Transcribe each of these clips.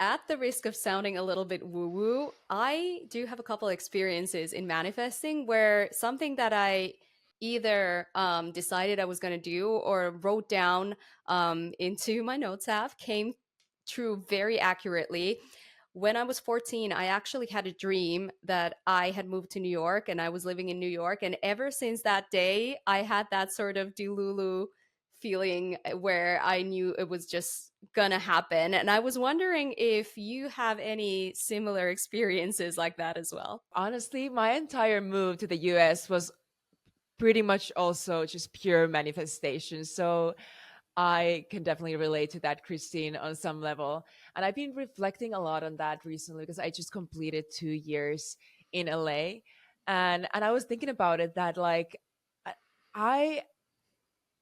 At the risk of sounding a little bit woo woo, I do have a couple experiences in manifesting where something that I either decided I was going to do or wrote down into my notes app came true very accurately. When I was 14, I actually had a dream that I had moved to New York and I was living in New York. And ever since that day, I had that sort of Delulu feeling where I knew it was just gonna happen. And I was wondering if you have any similar experiences like that as well. Honestly, my entire move to the US was pretty much also just pure manifestation. So I can definitely relate to that, Christine, on some level. And I've been reflecting a lot on that recently because I just completed 2 years in LA. And I was thinking about it that like I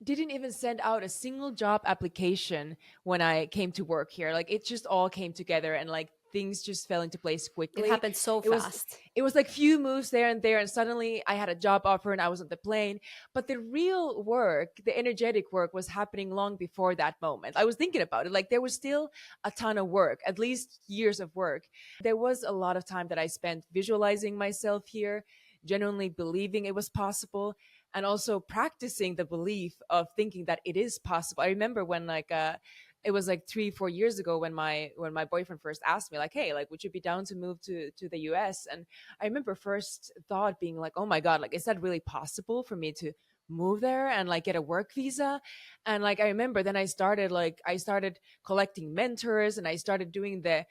didn't even send out a single job application when I came to work here. Like it just all came together and like things just fell into place It quickly. happened so It was fast. it was like few moves there and suddenly I had a job offer and I was on the plane. But the real work, the energetic work was happening long before that moment. I was thinking about it. Like there was still a ton of work, at least years of work. There was a lot of time that I spent visualizing myself here, genuinely believing it was possible and also practicing the belief of thinking that it is possible. I remember when it was like 3 4 years ago when my boyfriend first asked me like, hey, like would you be down to move to the US? And I remember first thought being like, oh my god, like is that really possible for me to move there and like get a work visa? And like I remember then I started collecting mentors and I started doing the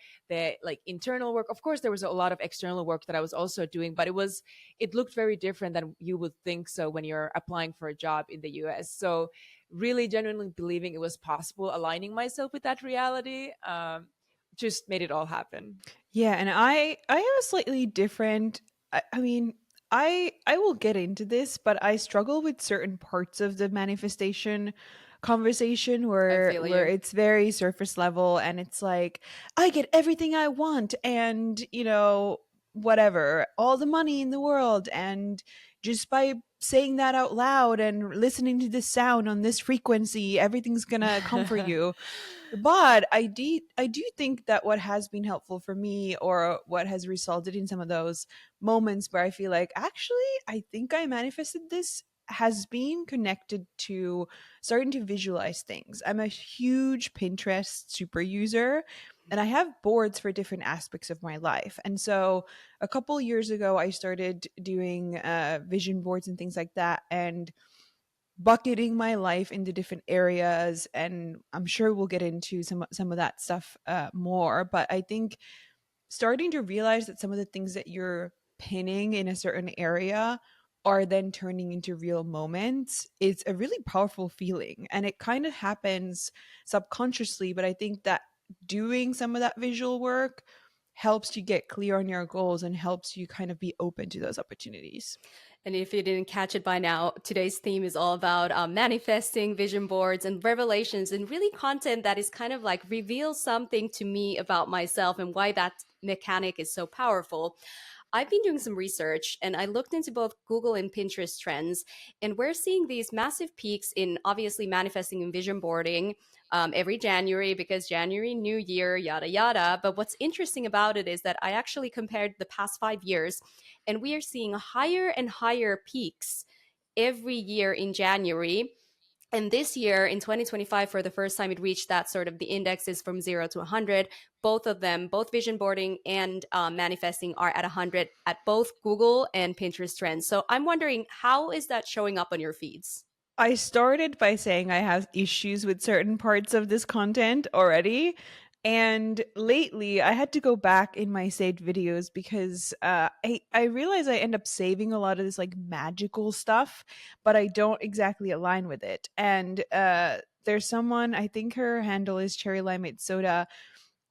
like internal work. Of course there was a lot of external work that I was also doing, but it looked very different than you would think so when you're applying for a job in the US. So really genuinely believing it was possible, aligning myself with that reality, just made it all happen. Yeah, and I have a slightly different I mean, I will get into this, but I struggle with certain parts of the manifestation conversation I where feel where you. it's very surface level and it's like I get everything I want and, whatever, all the money in the world, and just by saying that out loud and listening to this sound on this frequency, everything's going to come for you. But I do think that what has been helpful for me, or what has resulted in some of those moments where I feel like actually I think I manifested this, has been connected to starting to visualize things. I'm a huge Pinterest super user and I have boards for different aspects of my life. And so a couple years ago I started doing vision boards and things like that, and bucketing my life into different areas, and I'm sure we'll get into some of that stuff more. But I think starting to realize that some of the things that you're pinning in a certain area are then turning into real moments, it's a really powerful feeling, and it kind of happens subconsciously. But I think that doing some of that visual work helps you get clear on your goals and helps you kind of be open to those opportunities. And if you didn't catch it by now, today's theme is all about manifesting, vision boards, and revelations, and really content that is kind of like reveals something to me about myself and why that mechanic is so powerful. I've been doing some research and I looked into both Google and Pinterest trends, and we're seeing these massive peaks in obviously manifesting and vision boarding every January because January, New Year, yada, yada. But what's interesting about it is that I actually compared the past 5 years, and we are seeing higher and higher peaks every year in January. And this year in 2025, for the first time, it reached that sort of the indexes from 0 to 100. Both of them, both vision boarding and manifesting, are at 100 at both Google and Pinterest trends. So I'm wondering, how is that showing up on your feeds? I started by saying I have issues with certain parts of this content already. And lately, I had to go back in my saved videos because I realize I end up saving a lot of this like magical stuff, but I don't exactly align with it. And there's someone, I think her handle is Cherry Limeade Soda,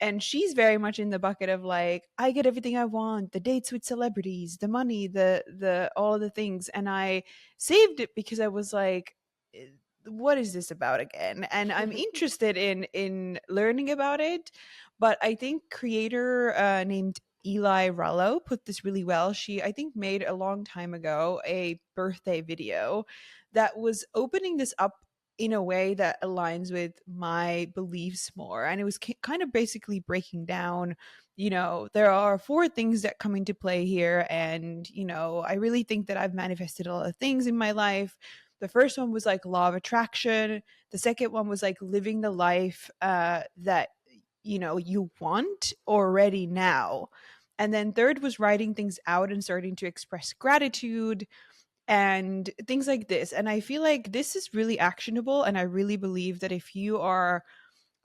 and she's very much in the bucket of like I get everything I want, the dates with celebrities, the money, the all of the things. And I saved it because I was like, "Eh, what is this about again?" And I'm interested in learning about it. But I think creator named Eli Rallo put this really well. She, I think, made a long time ago a birthday video that was opening this up in a way that aligns with my beliefs more. And it was kind of basically breaking down, there are four things that come into play here. And, I really think that I've manifested a lot of things in my life. The first one was like law of attraction. The second one was like living the life that, you want already now. And then third was writing things out and starting to express gratitude and things like this. And I feel like this is really actionable. And I really believe that if you are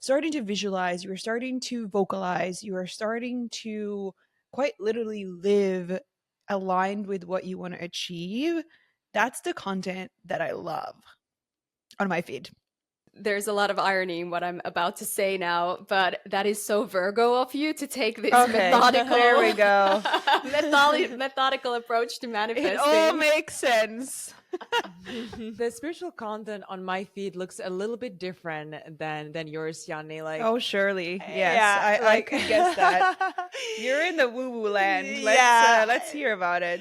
starting to visualize, you are starting to vocalize, you are starting to quite literally live aligned with what you want to achieve, that's the content that I love on my feed. There's a lot of irony in what I'm about to say now, but that is so Virgo of you to take this Okay, methodical, there we go. methodical approach to manifesting. It all makes sense. The spiritual content on my feed looks a little bit different than yours, Yanni. Like, Oh, surely. Yes, yeah, I could guess that. You're in the woo-woo land. Let's hear about it.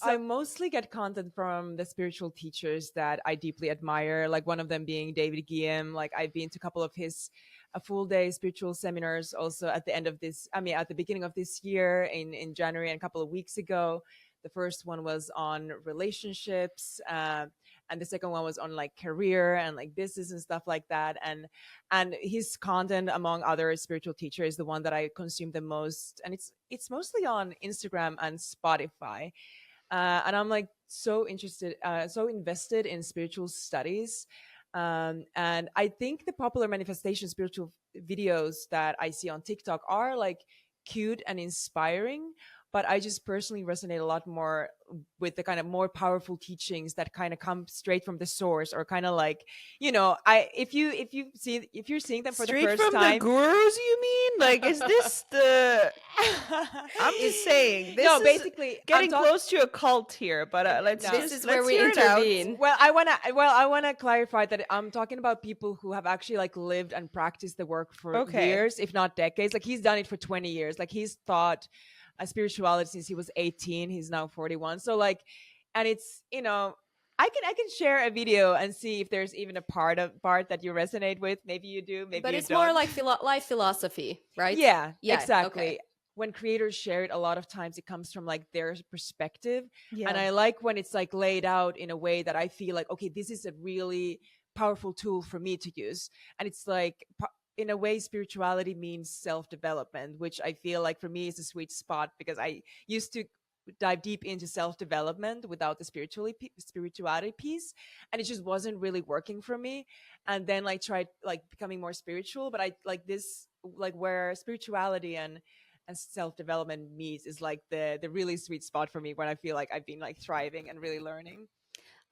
I mostly get content from the spiritual teachers that I deeply admire, like one of them being David Guillaume. Like I've been to a couple of his a full day spiritual seminars also at the end of this, at the beginning of this year in January and a couple of weeks ago. The first one was on relationships, and the second one was on like career and like business and stuff like that. And his content, among other spiritual teachers, is the one that I consume the most, and it's mostly on Instagram and Spotify. And I'm like so interested, so invested in spiritual studies. And I think the popular manifestation spiritual videos that I see on TikTok are like cute and inspiring, but I just personally resonate a lot more with the kind of more powerful teachings that kind of come straight from the source, or kind of like, if you're seeing them for Straight the first from time. the gurus, you mean? Like, is this the? I'm just saying. This No, is basically, getting close to a cult here. But let's No. This just is where let's we hear it out. intervene. Well, I wanna clarify that I'm talking about people who have actually like lived and practiced the work for Okay. years, if not decades. Like he's done it for 20 years. Like he's taught spirituality since he was 18. He's now 41. So like, and it's I can share a video and see if there's even a part that you resonate with. Maybe you do. Maybe But you it's don't. more like life philosophy, right? Yeah, Yeah, exactly. okay. When creators share it, a lot of times it comes from like their perspective. Yeah. And I like when it's like laid out in a way that I feel like, okay, this is a really powerful tool for me to use. And it's like, in a way, spirituality means self-development, which I feel like for me is a sweet spot, because I used to dive deep into self-development without the spirituality piece, and it just wasn't really working for me. And then like tried like becoming more spiritual, but I like this, like where spirituality and self-development meets is like the really sweet spot for me, when I feel like I've been like thriving and really learning.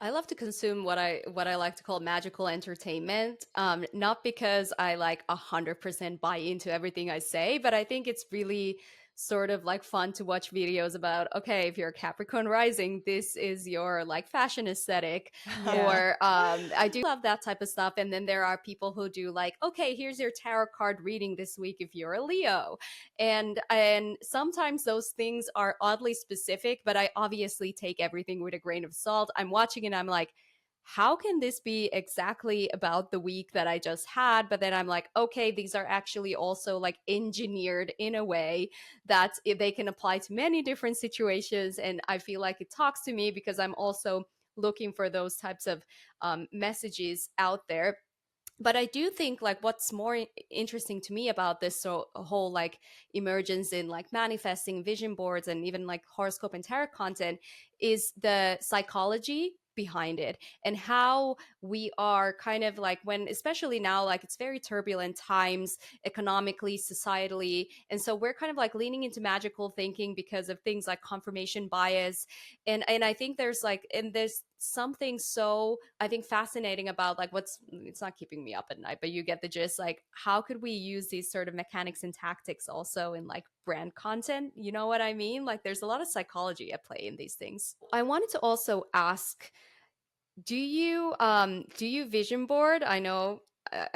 I love to consume what I like to call magical entertainment. Not because I like 100% buy into everything I say, but I think it's really sort of like fun to watch videos about, okay, if you're a Capricorn rising, this is your like fashion aesthetic. Yeah. Or I do love that type of stuff. And then there are people who do like, okay, here's your tarot card reading this week if you're a Leo. And sometimes those things are oddly specific, but I obviously take everything with a grain of salt. I'm watching and I'm like, how can this be exactly about the week that I just had? But then I'm like, okay, these are actually also like engineered in a way that they can apply to many different situations. And I feel like it talks to me because I'm also looking for those types of messages out there. But I do think like what's more interesting to me about this whole like emergence in like manifesting vision boards and even like horoscope and tarot content is the psychology behind it, and how we are kind of like, when especially now, like it's very turbulent times economically, societally, and so we're kind of like leaning into magical thinking because of things like confirmation bias. And I think there's something so, I think, fascinating about like it's not keeping me up at night, but you get the gist. Like, how could we use these sort of mechanics and tactics also in like brand content? You know what I mean? Like there's a lot of psychology at play in these things. I wanted to also ask, do you vision board? I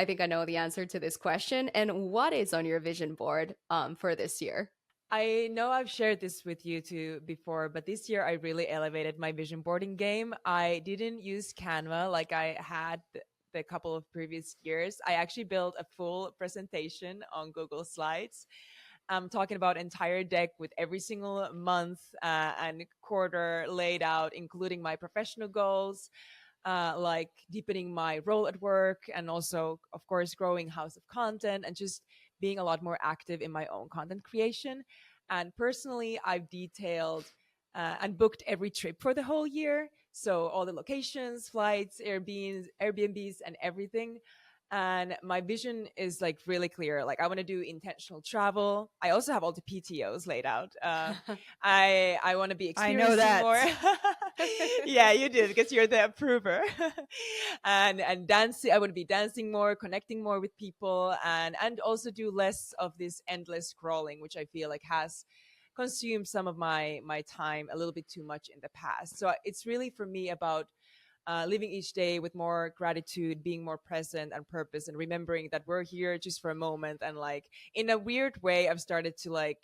think I know the answer to this question. And what is on your vision board for this year? I know I've shared this with you too before, but this year I really elevated my vision boarding game. I didn't use Canva like I had the couple of previous years, I actually built a full presentation on Google Slides. I'm talking about entire deck with every single month and quarter laid out, including my professional goals, like deepening my role at work, and also, of course, growing House of Content and just being a lot more active in my own content creation. And personally, I've detailed and booked every trip for the whole year. So all the locations, flights, Airbnbs, and everything. And my vision is like really clear. Like I want to do intentional travel. I also have all the PTOs laid out. I want to be I know experiencing more. that. Yeah, you did because you're the approver. And dancing. I want to be dancing more, connecting more with people, and also do less of this endless scrolling, which I feel like has consumed some of my time a little bit too much in the past. So it's really for me about living each day with more gratitude, being more present and purpose, and remembering that we're here just for a moment. And like in a weird way, I've started to like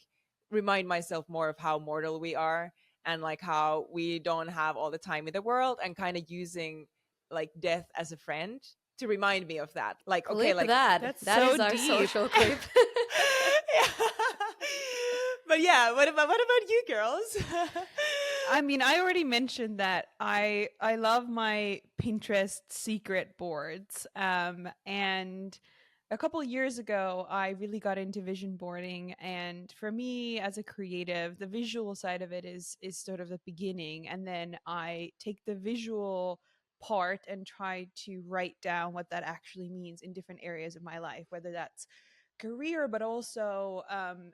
remind myself more of how mortal we are, and like how we don't have all the time in the world, and kind of using like death as a friend to remind me of that. Like, okay, Clip like that. That's That so is our deep. social clip. yeah. But yeah, what about you girls? I mean, I already mentioned that I love my Pinterest secret boards. And a couple years ago, I really got into vision boarding, and for me as a creative, the visual side of it is sort of the beginning, and then I take the visual part and try to write down what that actually means in different areas of my life, whether that's career, but also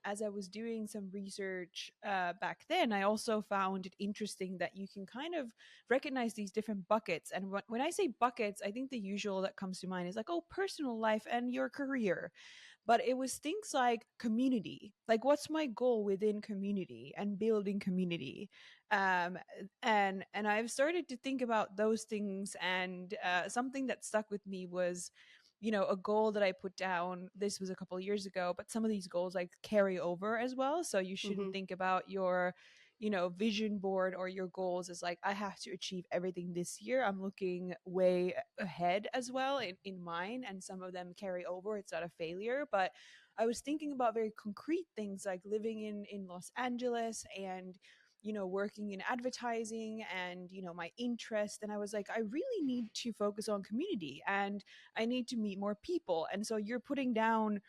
as I was doing some research back then, I also found it interesting that you can kind of recognize these different buckets. And when I say buckets, I think the usual that comes to mind is like, oh, personal life and your career. But it was things like community, like what's my goal within community and building community. And I've started to think about those things, and something that stuck with me was, a goal that I put down. This was a couple of years ago, but some of these goals like carry over as well. So you shouldn't Mhm. think about your, vision board or your goals as like, I have to achieve everything this year. I'm looking way ahead as well in mine, and some of them carry over. It's not a failure, but I was thinking about very concrete things like living in Los Angeles and working in advertising and my interest. And I was like, I really need to focus on community, and I need to meet more people. And so you're putting down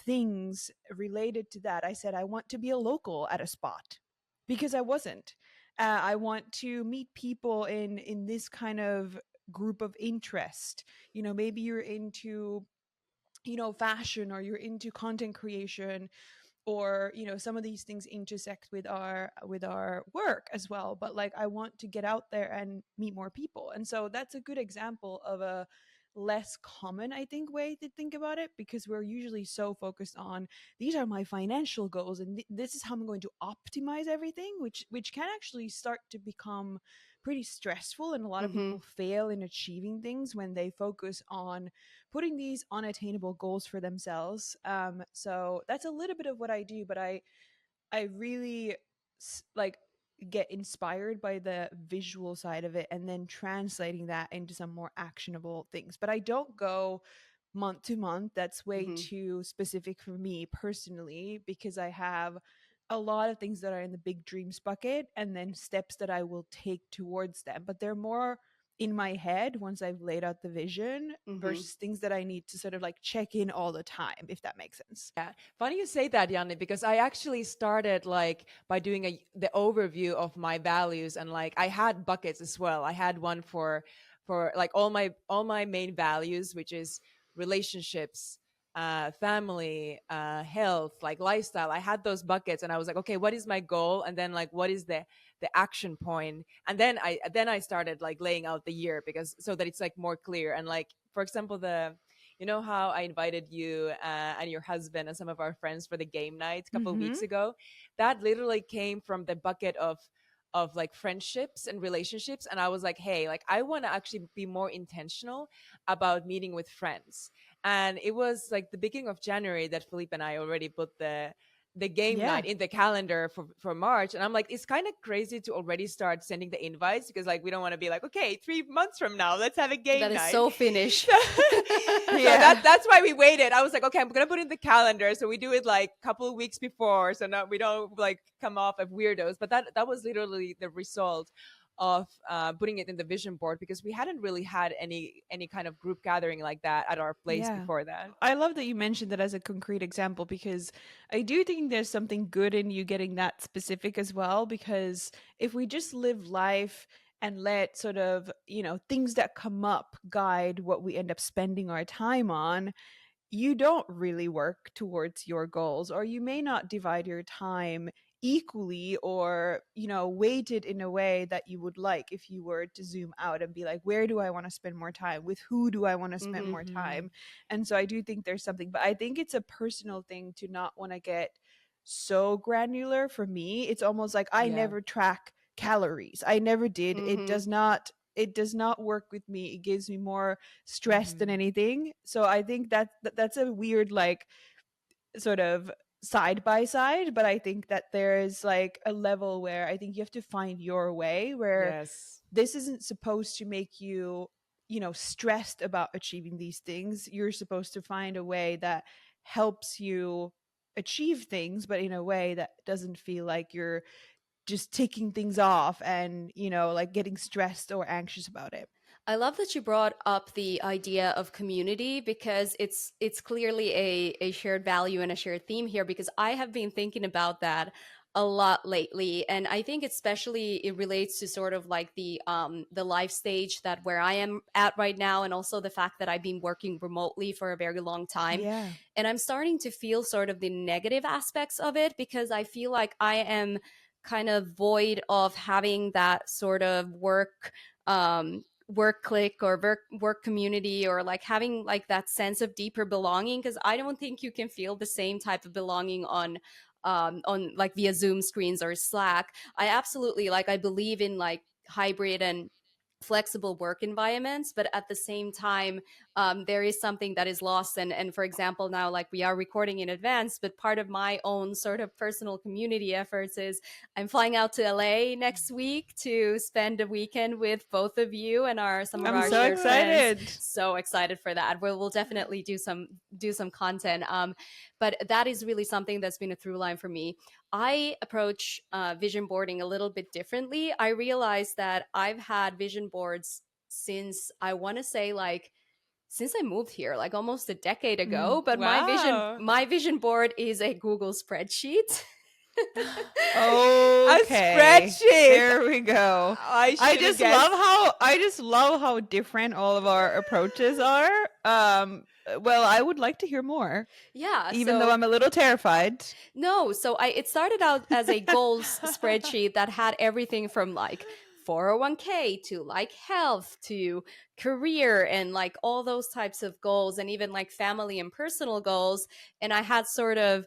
things related to that. I said, I want to be a local at a spot because I wasn't. I want to meet people in this kind of group of interest. Maybe you're into fashion, or you're into content creation, or some of these things intersect with our work as well. But like, I want to get out there and meet more people. And so that's a good example of a less common, I think, way to think about it, because we're usually so focused on, these are my financial goals, and this is how I'm going to optimize everything, which can actually start to become pretty stressful. And a lot of Mhm. people fail in achieving things when they focus on putting these unattainable goals for themselves. So that's a little bit of what I do, but I really like get inspired by the visual side of it, and then translating that into some more actionable things. But I don't go month to month. That's way Mhm. too specific for me personally, because I have a lot of things that are in the big dreams bucket, and then steps that I will take towards them. But they're more in my head once I've laid out the vision, Mhm. versus things that I need to sort of like check in all the time, if that makes sense. Yeah, funny you say that, Janne, because I actually started like by doing the overview of my values, and like I had buckets as well. I had one for like all my main values, which is relationships, family, health, like lifestyle. I had those buckets, and I was like, okay, what is my goal, and then like what is the action point, and then I started like laying out the year, because so that it's like more clear. And like, for example, you know how I invited you and your husband and some of our friends for the game night a couple of Mm-hmm. weeks ago? That literally came from the bucket of like friendships and relationships. And I was like, hey, like I want to actually be more intentional about meeting with friends. And it was like the beginning of January that Philippe and I already put the game Yeah. night in the calendar for March. And I'm like, it's kind of crazy to already start sending the invites, because like we don't want to be like, okay, 3 months from now, let's have a That game is night. so Finnish. So Yeah. that's why we waited. I was like, okay, I'm gonna put in the calendar, so we do it like a couple of weeks before, so now we don't like come off of weirdos. But that was literally the result of putting it in the vision board, because we hadn't really had any kind of group gathering like that at our place Yeah. before that. I love that you mentioned that as a concrete example, because I do think there's something good in you getting that specific as well. Because if we just live life and let sort of, things that come up guide what we end up spending our time on, you don't really work towards your goals, or you may not divide your time equally, or weighted in a way that you would like if you were to zoom out and be like, where do I want to spend more time, with who do I want to spend more time. And so I do think there's something, but I think it's a personal thing to not want to get so granular. For me, it's almost like I Yeah. never track calories. I never did. It does not work with me. It gives me more stress than anything. So I think that's a weird, like, sort of side by side, but I think that there is like a level where I think you have to find your way, where Yes. this isn't supposed to make you, stressed about achieving these things. You're supposed to find a way that helps you achieve things, but in a way that doesn't feel like you're just ticking things off and, like getting stressed or anxious about it. I love that you brought up the idea of community, because it's clearly a shared value and a shared theme here, because I have been thinking about that a lot lately. And I think especially it relates to sort of like the life stage that where I am at right now, and also the fact that I've been working remotely for a very long time. Yeah. And I'm starting to feel sort of the negative aspects of it, because I feel like I am kind of void of having that sort of work clique or work community, or like having like that sense of deeper belonging, because I don't think you can feel the same type of belonging on like via Zoom screens or Slack. I absolutely, like, I believe in like hybrid and flexible work environments, but at the same time, there is something that is lost. And for example, now, like, we are recording in advance, but part of my own sort of personal community efforts is I'm flying out to LA next week to spend a weekend with both of you and some of I'm our so shared friends. excited. So excited for that. We'll definitely do some content. But that is really something that's been a through line for me. I approach vision boarding a little bit differently. I realized that I've had vision boards since, I want to say, like, since I moved here, like almost a decade ago. But Wow. my vision board is a Google spreadsheet. A Okay. spreadsheet. There we go. I I should have just guessed. love how different all of our approaches are. Well, I would like to hear more, Yeah. even though So I'm a little terrified. no, so it started out as a goals spreadsheet that had everything from like 401k to like health to career and like all those types of goals, and even like family and personal goals. And I had sort of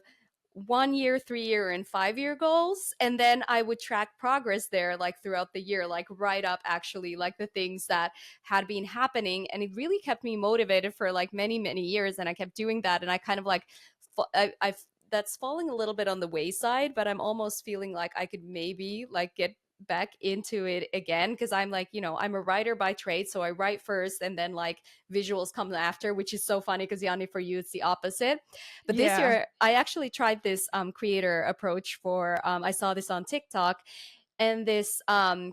1 year, 3 year, and 5 year goals. And then I would track progress there, like throughout the year, like write up actually like the things that had been happening. And it really kept me motivated for like many, many years. And I kept doing that. And I kind of like, I've that's falling a little bit on the wayside, but I'm almost feeling like I could maybe like get back into it again, because I'm like, I'm a writer by trade, so I write first and then like visuals come after, which is so funny because Yanni, for you it's the opposite. But this Yeah. year I actually tried this creator approach for I saw this on TikTok, and this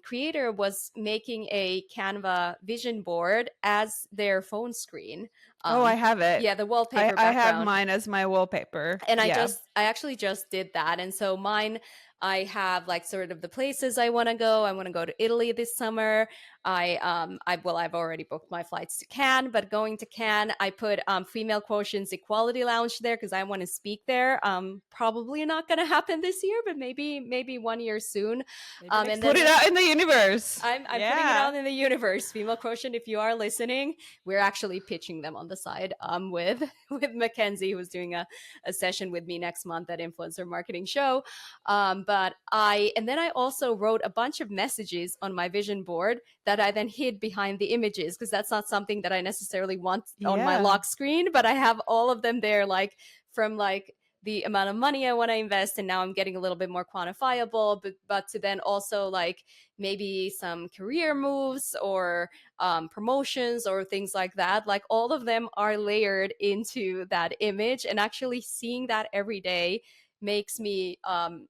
creator was making a Canva vision board as their phone screen. Oh, I have it. Yeah, the wallpaper I have background. mine as my wallpaper. And Yeah. I actually just did that. And so mine, I have like sort of the places I want to go. I want to go to Italy this summer. I've already booked my flights to Cannes, but going to Cannes, I put Female Quotient's Equality Lounge there because I want to speak there. Probably not going to happen this year, but maybe 1 year soon. Maybe And next Put then it out in the universe. I'm putting it Yeah. out in the universe. Female Quotient, if you are listening, we're actually pitching them on the side with Mackenzie, who's doing a session with me next month at Influencer Marketing Show. And then I also wrote a bunch of messages on my vision board that I then hid behind the images, because that's not something that I necessarily want on my Yeah. lock screen, but I have all of them there, like from like the amount of money I want to invest, and now I'm getting a little bit more quantifiable. But to then also like maybe some career moves or promotions or things like that, like all of them are layered into that image, and actually seeing that every day makes me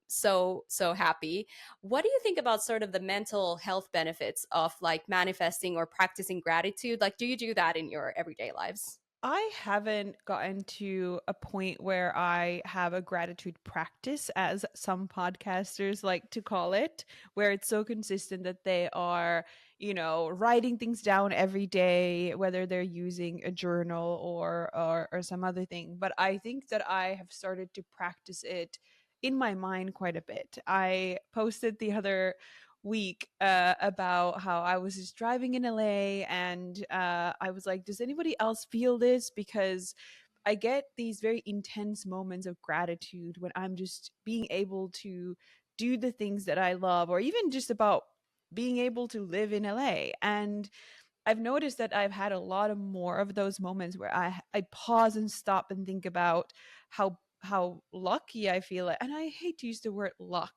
so happy. What do you think about sort of the mental health benefits of like manifesting or practicing gratitude? Like, do you do that in your everyday lives? I haven't gotten to a point where I have a gratitude practice, as some podcasters like to call it, where it's so consistent that they are, writing things down every day, whether they're using a journal or some other thing. But I think that I have started to practice it in my mind quite a bit. I posted the other week about how I was just driving in LA, and I was like, does anybody else feel this? Because I get these very intense moments of gratitude when I'm just being able to do the things that I love, or even just about being able to live in LA. And I've noticed that I've had a lot of more of those moments where I pause and stop and think about how lucky I feel. And I hate to use the word luck,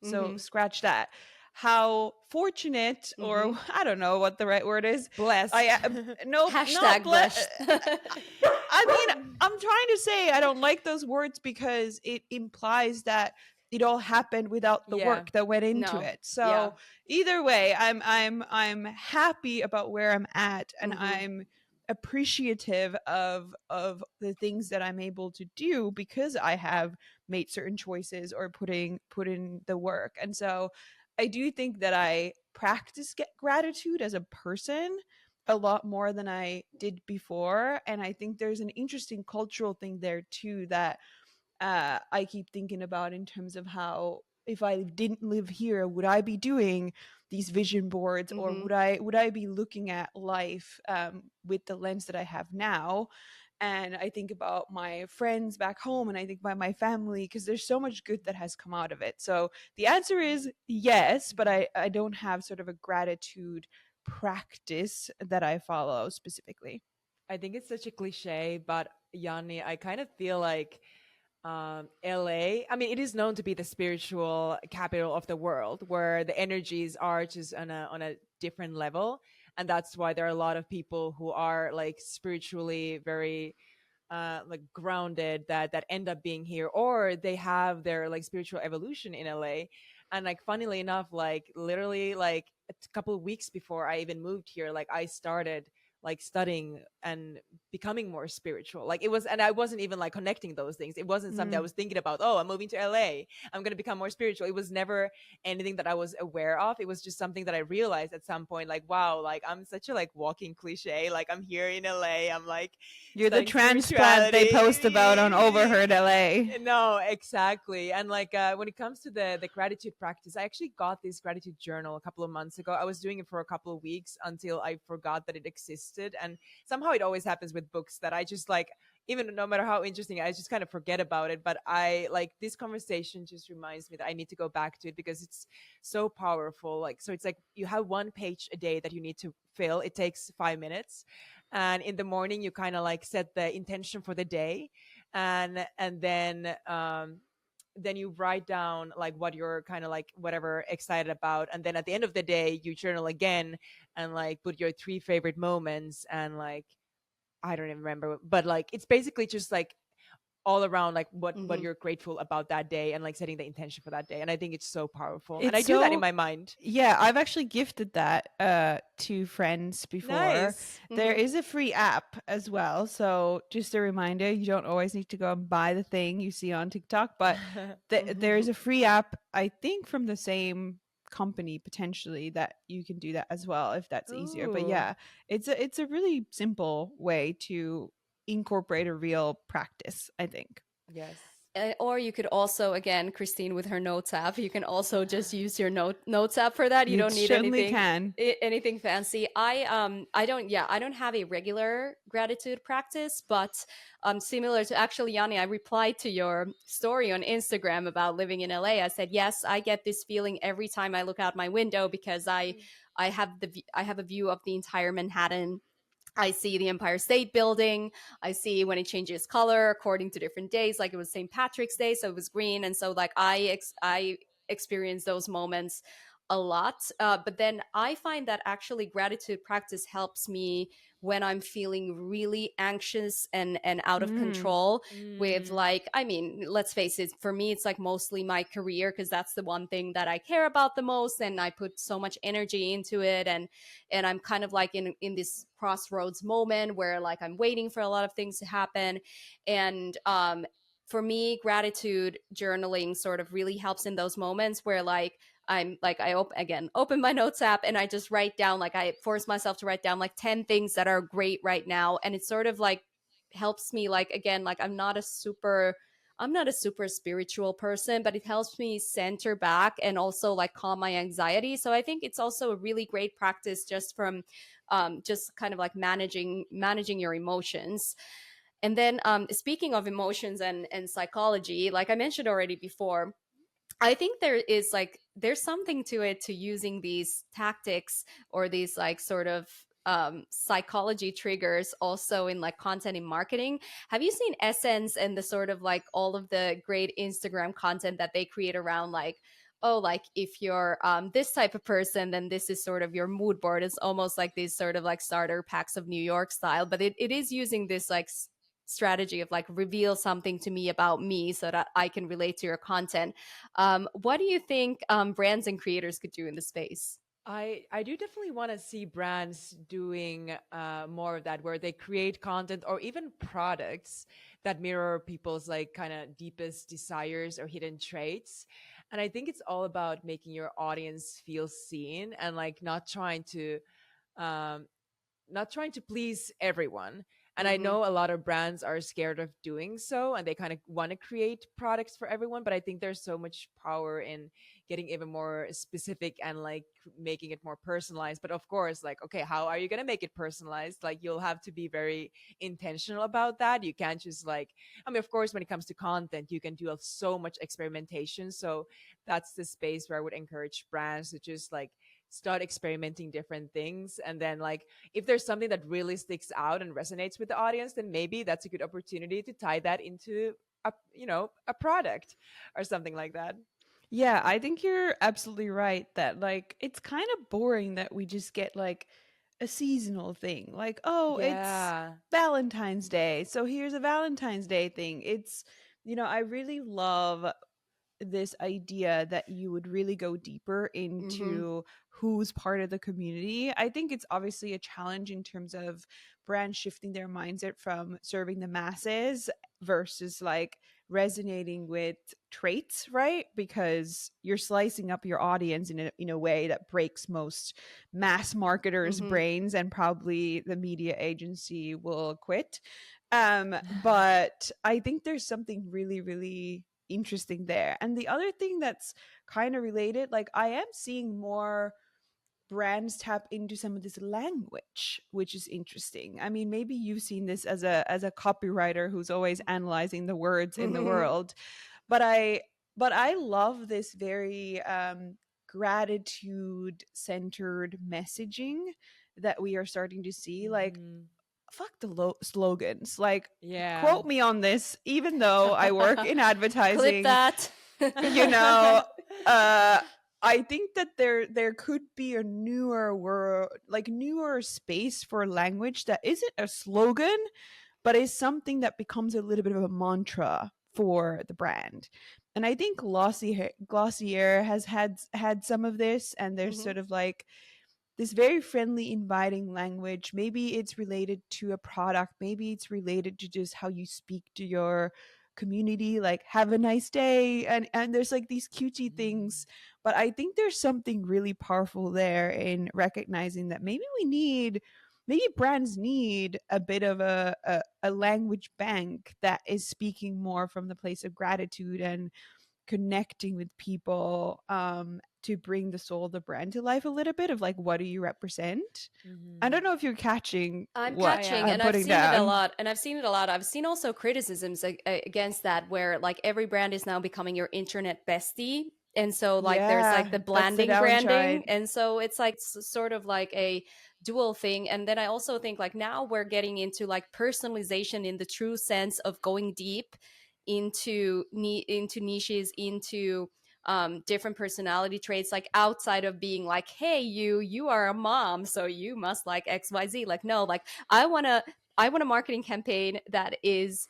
so Mm-hmm. scratch that. How fortunate, or Mm-hmm. I don't know what the right word is. Blessed. I no, not Hashtag blessed. I mean, I'm trying to say I don't like those words because it implies that it all happened without the Yeah. work that went into No. it. Yeah. So either way, I'm happy about where I'm at, and Mm-hmm. I'm appreciative of the things that I'm able to do because I have made certain choices or put in the work. And so I do think that I practice gratitude as a person a lot more than I did before. And I think there's an interesting cultural thing there too that I keep thinking about, in terms of how, if I didn't live here, would I be doing these vision boards, or Mm-hmm. would I be looking at life with the lens that I have now? And I think about my friends back home, and I think about my family, because there's so much good that has come out of it. So the answer is yes, but I don't have sort of a gratitude practice that I follow specifically. I think it's such a cliche, but Yanni, I kind of feel like LA, I mean, it is known to be the spiritual capital of the world, where the energies are just on a different level. And that's why there are a lot of people who are like spiritually very like grounded, that end up being here, or they have their like spiritual evolution in LA. And like funnily enough, like literally like a couple of weeks before I even moved here, like I started like studying and becoming more spiritual. Like it was, and I wasn't even like connecting those things. It wasn't something I Mm. was thinking about, oh, I'm moving to LA, I'm going to become more spiritual. It was never anything that I was aware of. It was just something that I realized at some point, like, wow, like I'm such a like walking cliche. Like I'm here in LA, I'm like You're the studying transplant they post about on spirituality. Overheard LA. No, exactly. And like when it comes to the gratitude practice, I actually got this gratitude journal a couple of months ago. I was doing it for a couple of weeks until I forgot that it existed. And somehow it always happens with books that I just like, even no matter how interesting, I just kind of forget about it. But I like this conversation just reminds me that I need to go back to it because it's so powerful. Like, so it's like you have one page a day that you need to fill. It takes 5 minutes. And in the morning, you kind of like set the intention for the day, and then you write down like what you're kind of like whatever excited about, and then at the end of the day you journal again and like put your three favorite moments, and like I don't even remember, but like it's basically just like all around like what Mm-hmm. you're grateful about that day, and like setting the intention for that day. And I think it's so powerful, and I It's do that in so, my mind. yeah, I've actually gifted that to friends before. Nice. There Mm-hmm. is a free app as well. So just a reminder, you don't always need to go and buy the thing you see on TikTok, but there is a free app, I think from the same company potentially, that you can do that as well if that's easier. But Ooh. yeah, it's a really simple way to incorporate a real practice, I think. Yes. Or you could also, again, Christine with her notes app, you can also just use your notes app for that. You You don't need certainly anything can. anything fancy. I don't have a regular gratitude practice, but similar to actually Yanni, I replied to your story on Instagram about living in LA. I said, yes, I get this feeling every time I look out my window because I have a view of the entire Manhattan I see the Empire State Building. I see when it changes color according to different days. Like it was St. Patrick's Day, so it was green, and so like I experience those moments a lot. But then I find that actually gratitude practice helps me when I'm feeling really anxious and out of Mm. control with, Mm. like, I mean, let's face it, for me it's like mostly my career, because that's the one thing that I care about the most and I put so much energy into it. And I'm kind of like in this crossroads moment where like I'm waiting for a lot of things to happen. And for me, gratitude journaling sort of really helps in those moments where like I'm like open my notes app and I just write down, like I force myself to write down like 10 things that are great right now. And it sort of like helps me, like, again, like I'm not a super spiritual person, but it helps me center back and also like calm my anxiety. So I think it's also a really great practice just from just kind of like managing your emotions. And then speaking of emotions and psychology, like I mentioned already before, I think there's something to it, to using these tactics or these like sort of psychology triggers also in like content and marketing. Have you seen Essence and the sort of like all of the great Instagram content that they create around like, oh, like if you're this type of person, then this is sort of your mood board. It's almost like these sort of like starter packs of New York style, but it is using this like strategy of like reveal something to me about me so that I can relate to your content. What do you think brands and creators could do in the space? I do definitely want to see brands doing more of that, where they create content or even products that mirror people's like kind of deepest desires or hidden traits. And I think it's all about making your audience feel seen and like um, not trying to please everyone. And I Mm-hmm. know a lot of brands are scared of doing so and they kind of want to create products for everyone. But I think there's so much power in getting even more specific and like making it more personalized. But of course, like, okay, how are you going to make it personalized? Like, you'll have to be very intentional about that. You can't just like, I mean, of course, when it comes to content, you can do so much experimentation. So that's the space where I would encourage brands to just like start experimenting different things, and then like if there's something that really sticks out and resonates with the audience, then maybe that's a good opportunity to tie that into a product or something like that. Yeah, I think you're absolutely right that like it's kind of boring that we just get like a seasonal thing. Like, oh, it's Yeah. Valentine's Day. So here's a Valentine's Day thing. I really love this idea that you would really go deeper Mm-hmm. into who's part of the community. I think it's obviously a challenge in terms of brands shifting their mindset from serving the masses versus like resonating with traits, right? Because you're slicing up your audience in a way that breaks most mass marketers' Mm-hmm. brains, and probably the media agency will quit. But I think there's something really, really interesting there. And the other thing that's kind of related, like I am seeing more brands tap into some of this language, which is interesting. I mean, maybe you've seen this as a copywriter who's always analyzing the words in the Mm-hmm. world, but I love this very gratitude centered messaging that we are starting to see. Like, Mhm. fuck the slogans. Like, Yeah. quote me on this, even though I work in Clip advertising. that. you know uh I think that there could be a newer space for language that isn't a slogan, but is something that becomes a little bit of a mantra for the brand. And I think Glossier has had some of this, and there's Mm-hmm. sort of like this very friendly, inviting language. Maybe it's related to a product, maybe it's related to just how you speak to your community, like have a nice day, and there's like these cutesy Mhm. things. But I think there's something really powerful there in recognizing that maybe brands need a bit of a language bank that is speaking more from the place of gratitude and connecting with people, to bring the soul of the brand to life a little bit, of like, what do you represent? I don't Mhm. know if you're catching I'm what Yeah, catching, yeah. I'm and I've putting seen it a down. lot. And I've seen it a lot. I've seen also criticisms against that, where like every brand is now becoming your internet bestie. And so like there's like Yeah, the that's the branding, downside. and so it's like sort of like a dual thing. And then I also think like now we're getting into like personalization in the true sense of going deep into niches, into different personality traits, like outside of being like, hey, you are a mom so you must like XYZ. Like, no, like I want a marketing campaign that is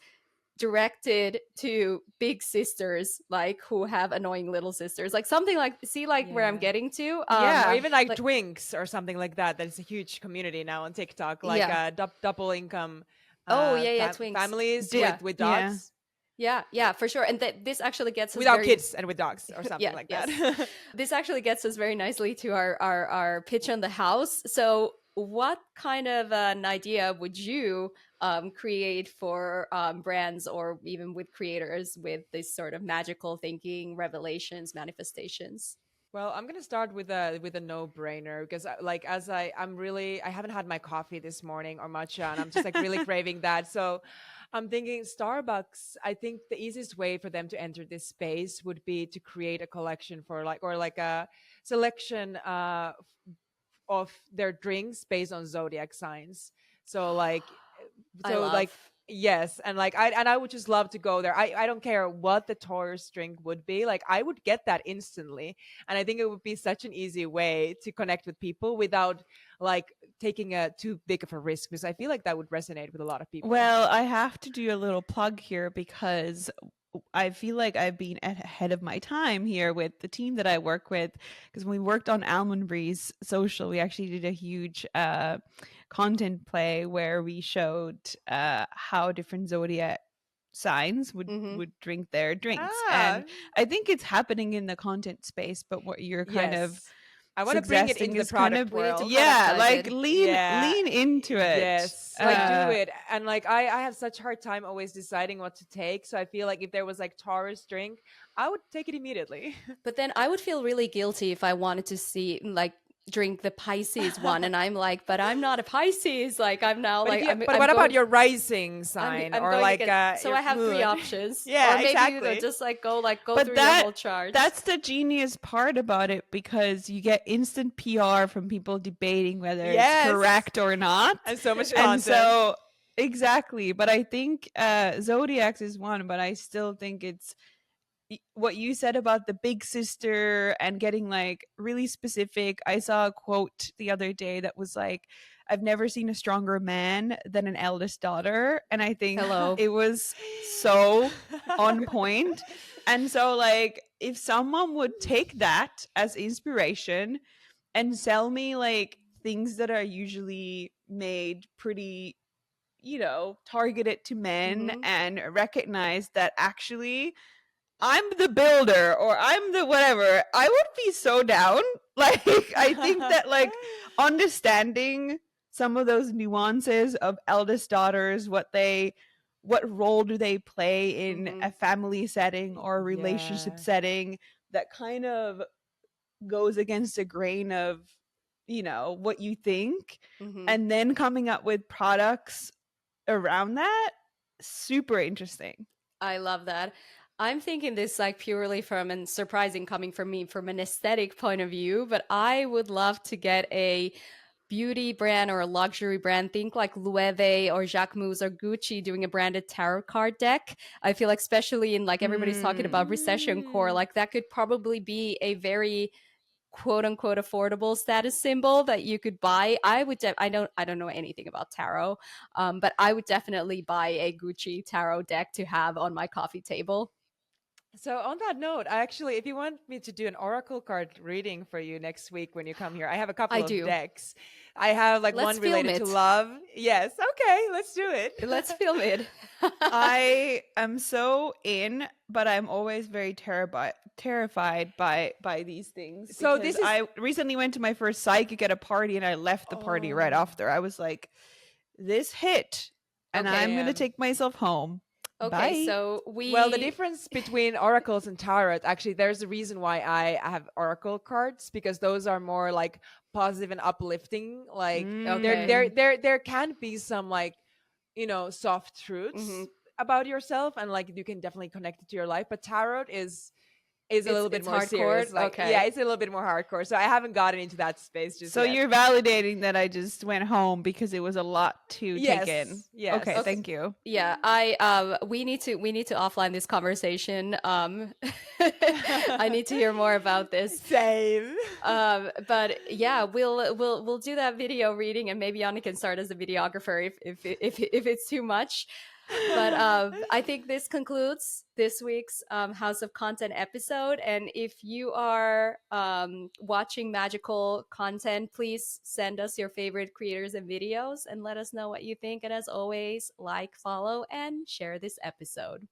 directed to big sisters, like who have annoying little sisters, like something like, see, like where I'm Yeah. getting to. Yeah, or Yeah. even like Like, Dwinks or something like that. That's a huge community now on TikTok, like yeah. double income Oh yeah, yeah, twinks. families Did, Yeah, with yeah. dogs, yeah, for sure. And this actually gets us without very kids and with dogs or something yeah, like yes. that. This actually gets us very nicely to our pitch on the house. So what kind of an idea would you create for brands, or even with creators, with this sort of magical thinking, revelations, manifestations? Well, I'm gonna start with a no-brainer because like as I haven't had my coffee this morning or matcha, and I'm just like really craving that. So I'm thinking Starbucks. I think the easiest way for them to enter this space would be to create a collection for like, or like a selection of their drinks based on zodiac signs. So like, I so like, love. yes, and like I would just love to go there. I don't care what the Taurus drink would be. Like I would get that instantly, and I think it would be such an easy way to connect with people without like taking a too big of a risk, because I feel like that would resonate with a lot of people. Well, I have to do a little plug here because I feel like I've been ahead of my time here with the team that I work with. Because when we worked on Almond Breeze Social, we actually did a huge content play where we showed how different zodiac signs would Hmm. would drink their drinks, Ah, and I think it's happening in the content space. But what you're kind of yes. I want to bring it suggesting into the is kind of, product We need to world. yeah, productize like it. lean Yeah. lean into it. Yes, like do it. And like I have such hard time always deciding what to take. So I feel like if there was like Taurus drink, I would take it immediately. But then I would feel really guilty if I wanted to see like drink the Pisces one, and I'm like, but I'm not a Pisces. Like I'm now But if like you, but I'm what about going your rising I'm sign I'm or going like against. So your I have three moon? options, Yeah, or maybe exactly. just like go But through your whole chart. that's the genius part about it, because you get instant PR from people debating whether it's Yes, correct or not. and so much And content. so exactly, but I think Zodiacs is one, but I still think it's what you said about the big sister and getting like really specific. I saw a quote the other day that was like, I've never seen a stronger man than an eldest daughter. And I think Hello. it was so on point. And so, like, if someone would take that as inspiration and sell me like things that are usually made pretty, targeted to men, Hmm. and recognize that actually I'm the builder or I'm the whatever, I would be so down. Like, I think that like understanding some of those nuances of eldest daughters, what role do they play in Hmm. a family setting or a relationship Yeah. setting, that kind of goes against the grain of, what you think, Hmm. and then coming up with products around that, super interesting. I love that. I'm thinking this like purely from, and surprising coming from me, from an aesthetic point of view, but I would love to get a beauty brand or a luxury brand. Think like Loewe or Jacquemus or Gucci doing a branded tarot card deck. I feel like, especially in like everybody's talking Mm. about recession core, Mm. like that could probably be a very quote unquote affordable status symbol that you could buy. I don't know anything about tarot, but I would definitely buy a Gucci tarot deck to have on my coffee table. So on that note, I actually, if you want me to do an oracle card reading for you next week when you come here, I have a couple I of do. decks. I have like Let's one film related to it. love. Yes, okay, let's do it. Let's film it. I am so in, but I'm always very terrified by these things, So because this is, I recently went to my first psychic at a party and I left the party right oh, after. I was like, this hit, and Okay. I'm gonna damn. take myself home. Okay, Bye. so Well, the we difference between oracles and tarot, actually, there's a reason why I have oracle cards, because those are more like positive and uplifting. Like okay. there can be some like, soft Hmm. truths about yourself, and like you can definitely connect it to your life. But tarot is is a little bit it's more serious. hardcore. Like, Okay. yeah, it's a little bit more hardcore. So I haven't gotten into that space just So yet. you're validating that I just went home because it was a lot to take in. Yes. Okay, thank you. Yeah, I we need to offline this conversation. I need to hear more about this. Same. But yeah, we'll do that video reading, and maybe Anna can start as a videographer if it's too much. But I think this concludes this week's House of Content episode. And if you are watching magical content, please send us your favorite creators and videos and let us know what you think. And as always, like, follow, and share this episode.